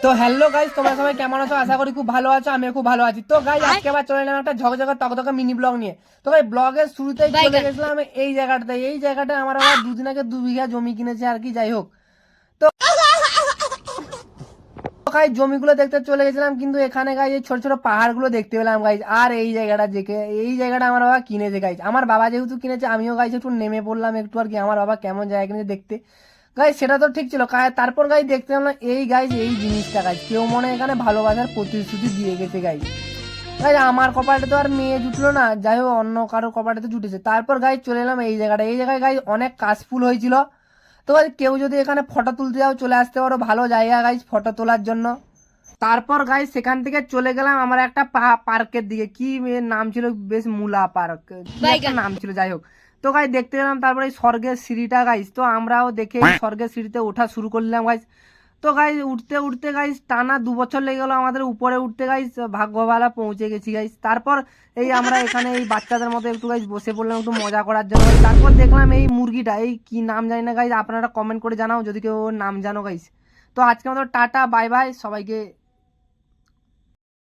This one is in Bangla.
তো হ্যালো গাইস, তোমরা সবাই কেমন আছো? আশা করি খুব ভালো আছো। আমি খুব ভালো আছি। তো গাইস, আজকে আবার চলে এলাম একটা ঝকঝকে তকতকে মিনি ব্লগ নিয়ে। তো ভাই, ব্লগের শুরুতেই চলে গেছিলাম এই জায়গাটাতে। এই জায়গাটা আমার আবার দুদিন আগে 2 বিঘা জমি কিনেছে আর কি। যাই হোক, তো গাইস জমিগুলো দেখতে চলে গেছিলাম, কিন্তু এখানে গাইস এই ছোট ছোট পাহাড়গুলো দেখতে পেলাম গাইস। আর এই জায়গাটা আমার বাবা কিনেছে গাইস। আমার বাবা যেহেতু কিনেছে, আমিও গাইস একটু নেমে পড়লাম একটু আর কি, আমার বাবা কেমন জায়গা কিনেছে দেখতে। গাইস সেটা তো ঠিক ছিল, তারপর গাইস দেখতে পেলাম এই জিনিসটা গাইস, কেউ মনে হয় এখানে ভালোবাসার প্রতিশ্রুতি দিয়ে গেছে গাইস। গাইস আমার কপালে তো আর মেয়ে জুটলো না, যাই হোক অন্য কারো কপালে তো জুটেছে। তারপর গাইস চলে এলাম এই জায়গায় গাইস অনেক কাশফুল হয়েছিল। তো গাইস কেউ যদি এখানে ফটো তুলতে যাও, চলে আসতে পারো, ভালো জায়গা গাইস ফটো তোলার জন্য। তারপর গাইস সেখান থেকে চলে গেলাম আমার একটা পার্কের দিকে, কি এর নাম ছিল, বেশ মুলা পার্ক কি একটা নাম ছিল, যাই হোক। তো গাইস দেখতে গেলাম, তারপরে এই স্বর্গের সিঁড়িটা গাইস, তো আমরাও দেখে এই স্বর্গের সিঁড়িতে ওঠা শুরু করলাম গাইস। তো গাইস উঠতে উঠতে গাইস টানা 2 বছর লেগে গেলো আমাদের উপরে উঠতে গাইস, ভাগ্য ভালো পৌঁছে গেছি গাইস। তারপর এই আমরা এখানে এই বাচ্চাদের মতো একটু গাইস বসে পড়লাম একটু মজা করার জন্য গাইস। তারপর দেখলাম এই মুরগিটা, এই কি নাম জানি না গাইস, আপনারা কমেন্ট করে জানাও যদি কেউ ওর নাম জানো গাইস। তো আজকে আমাদের টাটা বাই বাই সবাইকে।